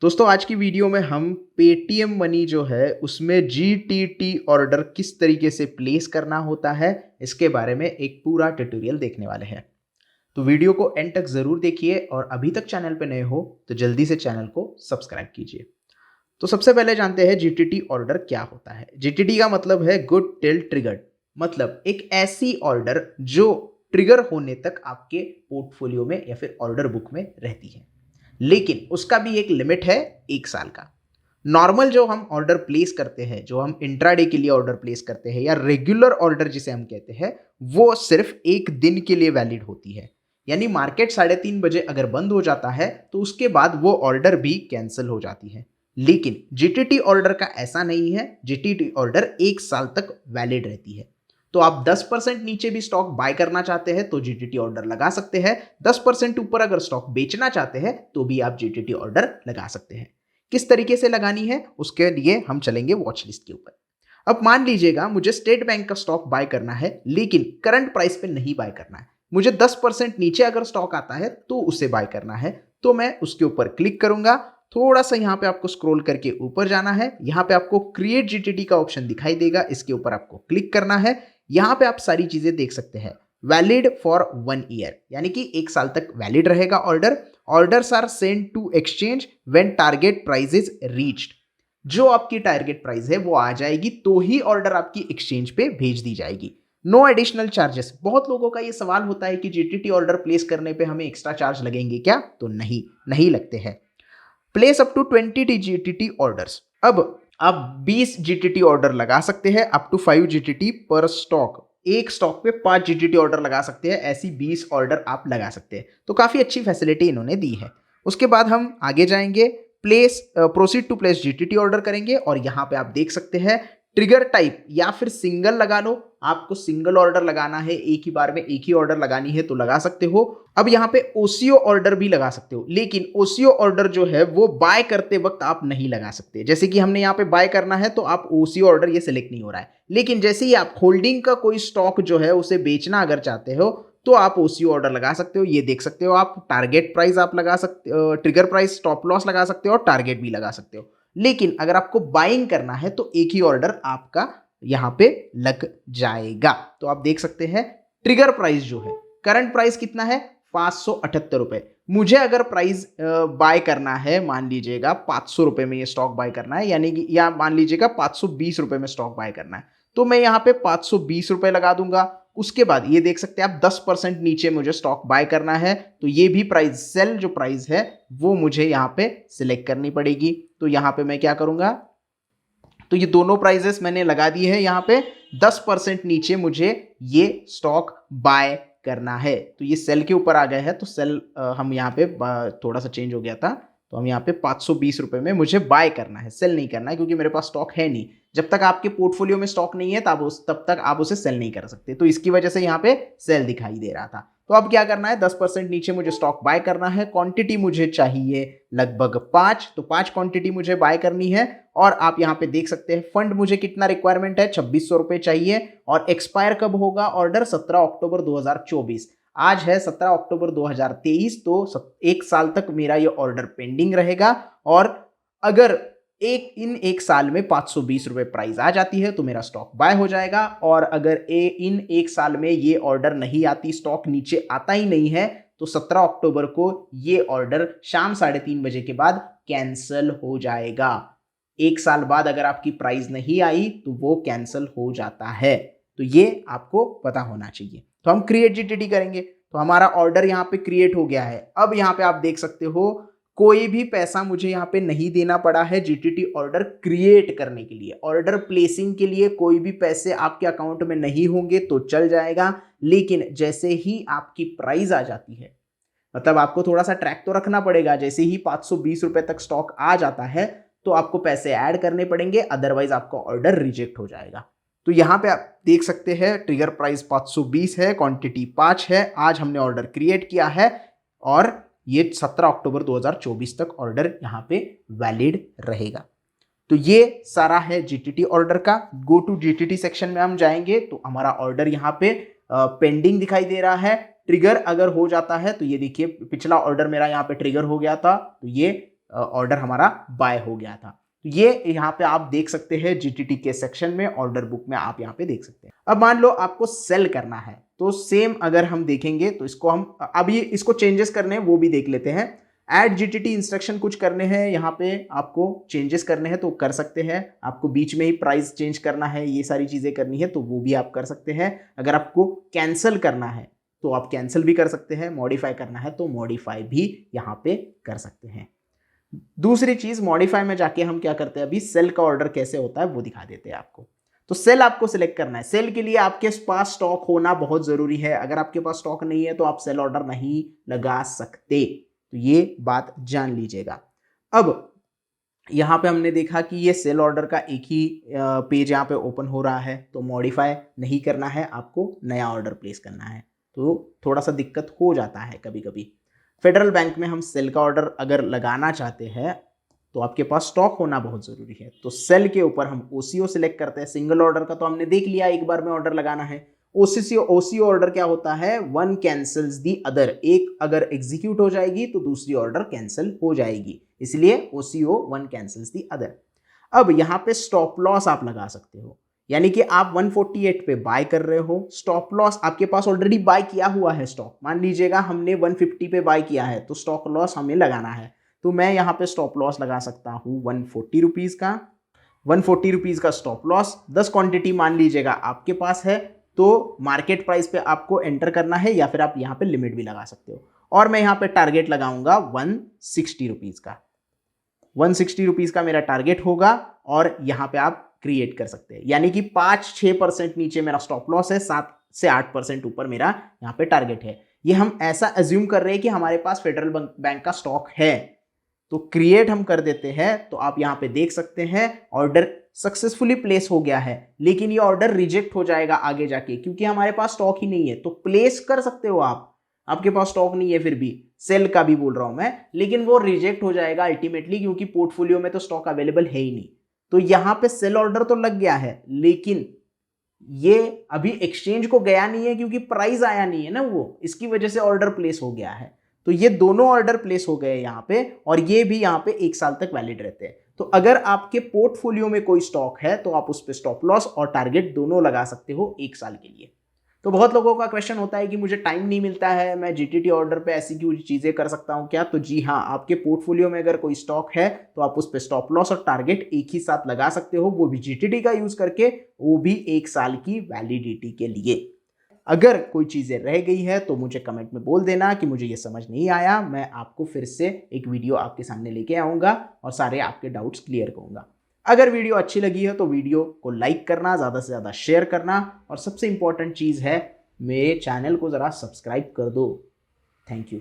दोस्तों आज की वीडियो में हम पेटीएम मनी जो है उसमें जीटीटी ऑर्डर किस तरीके से प्लेस करना होता है इसके बारे में एक पूरा ट्यूटोरियल देखने वाले हैं। तो वीडियो को एंड तक जरूर देखिए और अभी तक चैनल पे नए हो तो जल्दी से चैनल को सब्सक्राइब कीजिए। तो सबसे पहले जानते हैं जीटीटी ऑर्डर क्या होता है। जीटीटी का मतलब है गुड टिल ट्रिगर्ड, मतलब एक ऐसी ऑर्डर जो ट्रिगर होने तक आपके पोर्टफोलियो में या फिर ऑर्डर बुक में रहती है, लेकिन उसका भी एक लिमिट है 1 साल का। नॉर्मल जो हम ऑर्डर प्लेस करते हैं, जो हम इंट्राडे के लिए ऑर्डर प्लेस करते हैं या रेगुलर ऑर्डर जिसे हम कहते हैं, वो सिर्फ 1 दिन के लिए वैलिड होती है। यानी मार्केट 3:30 बजे अगर बंद हो जाता है तो उसके बाद वो ऑर्डर भी कैंसिल हो जाती है। लेकिन जीटीटी ऑर्डर का ऐसा नहीं है। जीटीटी ऑर्डर 1 साल तक वैलिड रहती है। तो आप 10% नीचे भी स्टॉक बाय करना चाहते हैं तो जीटीटी ऑर्डर लगा सकते हैं। 10% ऊपर अगर स्टॉक बेचना चाहते हैं तो भी आप जीटीटी ऑर्डर लगा सकते हैं। किस तरीके से लगानी है उसके लिए हम चलेंगे वॉच लिस्ट के ऊपर। अब मान लीजिएगा मुझे स्टेट बैंक का स्टॉक बाय करना है, लेकिन करंट प्राइस पे नहीं बाय करना है। मुझे 10% नीचे अगर स्टॉक आता है तो उसे बाय करना है। तो मैं उसके ऊपर क्लिक करूंगा। थोड़ा सा यहाँ पे आपको स्क्रॉल करके ऊपर जाना है। यहाँ पे आपको क्रिएट जीटीटी का ऑप्शन दिखाई देगा, इसके ऊपर आपको क्लिक करना है। यहाँ पे आप सारी चीजें देख सकते हैं। वैलिड फॉर 1 ईयर, यानी कि 1 साल तक वैलिड रहेगा order. Orders are send to exchange when target price is reached. जो आपकी टारगेट प्राइस है वो आ जाएगी तो ही ऑर्डर आपकी एक्सचेंज पे भेज दी जाएगी। No additional charges. बहुत लोगों का ये सवाल होता है कि जीटीटी ऑर्डर प्लेस करने पे हमें एक्स्ट्रा चार्ज लगेंगे क्या? तो नहीं लगते हैं। Place up to 20 GTT orders. अब आप 20 जीटीटी ऑर्डर लगा सकते हैं, up to 5 GTT per stock. एक स्टॉक पे 5 जीटीटी ऑर्डर लगा सकते हैं, ऐसी 20 ऑर्डर आप लगा सकते हैं। तो काफी अच्छी फैसिलिटी इन्होंने दी है। उसके बाद हम आगे जाएंगे, proceed to place GTT order करेंगे और यहां पे आप देख सकते हैं ट्रिगर टाइप या फिर सिंगल लगा लो। आपको सिंगल ऑर्डर लगाना है, एक ही बार में एक ही ऑर्डर लगानी है तो लगा सकते हो। अब यहाँ पे ओसीओ ऑर्डर भी लगा सकते हो, लेकिन ओसीओ ऑर्डर जो है वो बाय करते वक्त आप नहीं लगा सकते। जैसे कि हमने यहाँ पे बाय करना है तो आप ओसीओ ऑर्डर ये सिलेक्ट नहीं हो रहा है, लेकिन जैसे ही आप होल्डिंग का कोई स्टॉक जो है उसे बेचना अगर चाहते हो तो आप ओसीओ ऑर्डर लगा सकते हो। ये देख सकते हो आप टारगेट प्राइस आप लगा सकते हो, ट्रिगर प्राइस, स्टॉप लॉस लगा सकते हो और टारगेट भी लगा सकते हो। लेकिन अगर आपको बाइंग करना है तो एक ही ऑर्डर आपका यहाँ पे लग जाएगा। तो आप देख सकते हैं ट्रिगर प्राइस जो है, करंट प्राइस कितना है? 578 रुपए। मुझे अगर प्राइस बाय करना है, मान लीजिएगा 500 रुपए में ये स्टॉक बाय करना है, यानी कि या मान लीजिएगा 520 रुपए में स्टॉक बाय करना है, तो मैं यहाँ पे 520 रुपए लगा दूंगा। उसके बाद ये देख सकते हैं आप 10% नीचे मुझे स्टॉक बाय करना है तो ये भी प्राइस, सेल जो प्राइस है वो मुझे यहाँ पे सिलेक्ट करनी पड़ेगी। तो यहाँ पे मैं क्या करूंगा, तो ये दोनों प्राइजेस मैंने लगा दिए हैं। यहाँ पे 10% नीचे मुझे ये स्टॉक बाय करना है तो ये सेल के ऊपर आ गया है। तो सेल हम यहाँ पे थोड़ा सा चेंज हो गया था, तो हम यहाँ पे 520 रुपए में मुझे बाय करना है, सेल नहीं करना है, क्योंकि मेरे पास स्टॉक है नहीं। जब तक आपके पोर्टफोलियो में स्टॉक नहीं है तब तक आप उसे सेल नहीं कर सकते। तो इसकी वजह से यहाँ पे सेल दिखाई दे रहा था। तो अब क्या करना है, 10% नीचे मुझे स्टॉक बाय करना है। क्वांटिटी मुझे चाहिए लगभग 5, तो 5 क्वांटिटी मुझे बाय करनी है। और आप यहाँ पे देख सकते हैं फंड मुझे कितना रिक्वायरमेंट है, 2600 रुपए चाहिए। और एक्सपायर कब होगा ऑर्डर? 17 अक्टूबर 2024। आज है 17 अक्टूबर 2023, तो 1 साल तक मेरा ये ऑर्डर पेंडिंग रहेगा। और अगर इन 1 साल में 520 रुपए प्राइस आ जाती है तो मेरा स्टॉक बाय हो जाएगा। और अगर इन 1 साल में ये ऑर्डर नहीं आती, स्टॉक नीचे आता ही नहीं है, तो 17 अक्टूबर को ये ऑर्डर शाम 3:30 बजे के बाद कैंसिल हो जाएगा। 1 साल बाद अगर आपकी प्राइस नहीं आई तो वो कैंसिल हो जाता है। तो ये आपको पता होना चाहिए। तो हम क्रिएट जीटीटी करेंगे तो हमारा ऑर्डर यहाँ पे क्रिएट हो गया है। अब यहाँ पे आप देख सकते हो कोई भी पैसा मुझे यहाँ पे नहीं देना पड़ा है जीटीटी ऑर्डर क्रिएट करने के लिए। ऑर्डर प्लेसिंग के लिए कोई भी पैसे आपके अकाउंट में नहीं होंगे तो चल जाएगा, लेकिन जैसे ही आपकी प्राइस आ जाती है, मतलब आपको थोड़ा सा ट्रैक तो रखना पड़ेगा। जैसे ही 520 रुपए तक स्टॉक आ जाता है तो आपको पैसे ऐड करने पड़ेंगे, अदरवाइज आपका ऑर्डर रिजेक्ट हो जाएगा। तो यहाँ पे आप देख सकते हैं ट्रिगर प्राइस 520 है, क्वांटिटी 5 है। आज हमने ऑर्डर क्रिएट किया है और ये 17 अक्टूबर 2024 तक ऑर्डर यहाँ पे वैलिड रहेगा। तो ये सारा है जीटीटी ऑर्डर का। गो टू जीटीटी सेक्शन में हम जाएंगे तो हमारा ऑर्डर यहाँ पे पेंडिंग दिखाई दे रहा है। ट्रिगर अगर हो जाता है तो ये देखिए पिछला ऑर्डर मेरा यहाँ पे ट्रिगर हो गया था, तो ये ऑर्डर हमारा बाय हो गया था। ये यहाँ पे आप देख सकते हैं जीटीटी के सेक्शन में, ऑर्डर बुक में आप यहाँ पे देख सकते हैं। अब मान लो आपको सेल करना है तो सेम अगर हम देखेंगे तो इसको हम अभी इसको चेंजेस करने हैं वो भी देख लेते हैं। ऐड जीटीटी इंस्ट्रक्शन कुछ करने हैं, यहाँ पे आपको चेंजेस करने हैं तो कर सकते हैं। आपको बीच में ही प्राइस चेंज करना है, ये सारी चीजें करनी है तो वो भी आप कर सकते हैं। अगर आपको कैंसिल करना है तो आप कैंसिल भी कर सकते हैं, मॉडिफाई करना है तो मॉडिफाई भी यहाँ पे कर सकते हैं। दूसरी चीज, मॉडिफाई में जाके हम क्या करते हैं, अभी सेल का ऑर्डर कैसे होता है वो दिखा देते हैं आपको। तो सेल आपको सिलेक्ट करना है। सेल के लिए आपके पास स्टॉक होना बहुत जरूरी है। अगर आपके पास स्टॉक नहीं है तो आप सेल ऑर्डर नहीं लगा सकते, तो ये बात जान लीजिएगा। अब यहाँ पे हमने देखा कि ये सेल ऑर्डर का एक ही पेज यहाँ पे ओपन हो रहा है, तो मॉडिफाई नहीं करना है, आपको नया ऑर्डर प्लेस करना है। तो थोड़ा सा दिक्कत हो जाता है कभी कभी। फेडरल बैंक में हम सेल का ऑर्डर अगर लगाना चाहते हैं तो आपके पास स्टॉक होना बहुत जरूरी है। तो सेल के ऊपर हम ओसीओ सिलेक्ट करते हैं। सिंगल ऑर्डर का तो हमने देख लिया, एक बार में ऑर्डर लगाना है। ओसीओ ऑर्डर क्या होता है, वन कैंसल्स दी अदर, एक अगर एग्जीक्यूट हो जाएगी तो दूसरी ऑर्डर कैंसिल हो जाएगी, इसलिए OCO one cancels the other. अब यहाँ पे स्टॉप लॉस आप लगा सकते हो, यानी कि आप 148 पे बाय कर रहे हो, स्टॉप लॉस आपके पास ऑलरेडी बाय किया हुआ है स्टॉक। मान लीजिएगा हमने 150 पे बाय किया है तो स्टॉक लॉस हमें लगाना है, तो मैं यहाँ पे स्टॉप लॉस लगा सकता हूँ 140 रुपीज का। 140 रुपीज का स्टॉप लॉस, 10 क्वांटिटी मान लीजिएगा आपके पास है तो मार्केट प्राइस पे आपको एंटर करना है, या फिर आप यहाँ पे लिमिट भी लगा सकते हो। और मैं यहाँ पे टारगेट लगाऊंगा 160 रुपीज का। 160 रुपीज का मेरा टारगेट होगा और यहाँ पे आप क्रिएट कर सकते हैं, यानी कि 5-6% नीचे मेरा स्टॉप लॉस है, 7 से 8% ऊपर मेरा यहाँ पे टारगेट है। ये हम ऐसा एज्यूम कर रहे हैं कि हमारे पास फेडरल बैंक का स्टॉक है, तो क्रिएट हम कर देते हैं। तो आप यहाँ पे देख सकते हैं ऑर्डर सक्सेसफुली प्लेस हो गया है, लेकिन ये ऑर्डर रिजेक्ट हो जाएगा आगे जाके, क्योंकि हमारे पास स्टॉक ही नहीं है। तो प्लेस कर सकते हो आप, आपके पास स्टॉक नहीं है फिर भी, सेल का भी बोल रहा हूं मैं, लेकिन वो रिजेक्ट हो जाएगा अल्टीमेटली, क्योंकि पोर्टफोलियो में तो स्टॉक अवेलेबल है ही नहीं। तो यहां पे सेल ऑर्डर तो लग गया है, लेकिन ये अभी एक्सचेंज को गया नहीं है क्योंकि प्राइस आया नहीं है ना वो, इसकी वजह से ऑर्डर प्लेस हो गया है। तो ये दोनों ऑर्डर प्लेस हो गए यहाँ पे, और ये भी यहाँ पे 1 साल तक वैलिड रहते हैं। तो अगर आपके पोर्टफोलियो में कोई स्टॉक है तो आप उस पर स्टॉप लॉस और टारगेट दोनों लगा सकते हो 1 साल के लिए। तो बहुत लोगों का क्वेश्चन होता है कि मुझे टाइम नहीं मिलता है, मैं जीटीटी ऑर्डर पे ऐसी क्यों चीजें कर सकता हूं क्या? तो जी हाँ, आपके पोर्टफोलियो में अगर कोई स्टॉक है तो आप उस पर स्टॉप लॉस और टारगेट एक ही साथ लगा सकते हो, वो भी जीटीटी का यूज करके, वो भी 1 साल की वैलिडिटी के लिए। अगर कोई चीजें रह गई है तो मुझे कमेंट में बोल देना कि मुझे ये समझ नहीं आया, मैं आपको फिर से एक वीडियो आपके सामने लेके आऊंगा और सारे आपके डाउट्स क्लियर करूंगा। अगर वीडियो अच्छी लगी है तो वीडियो को लाइक करना, ज़्यादा से ज़्यादा शेयर करना, और सबसे इंपॉर्टेंट चीज़ है मेरे चैनल को ज़रा सब्सक्राइब कर दो। Thank you.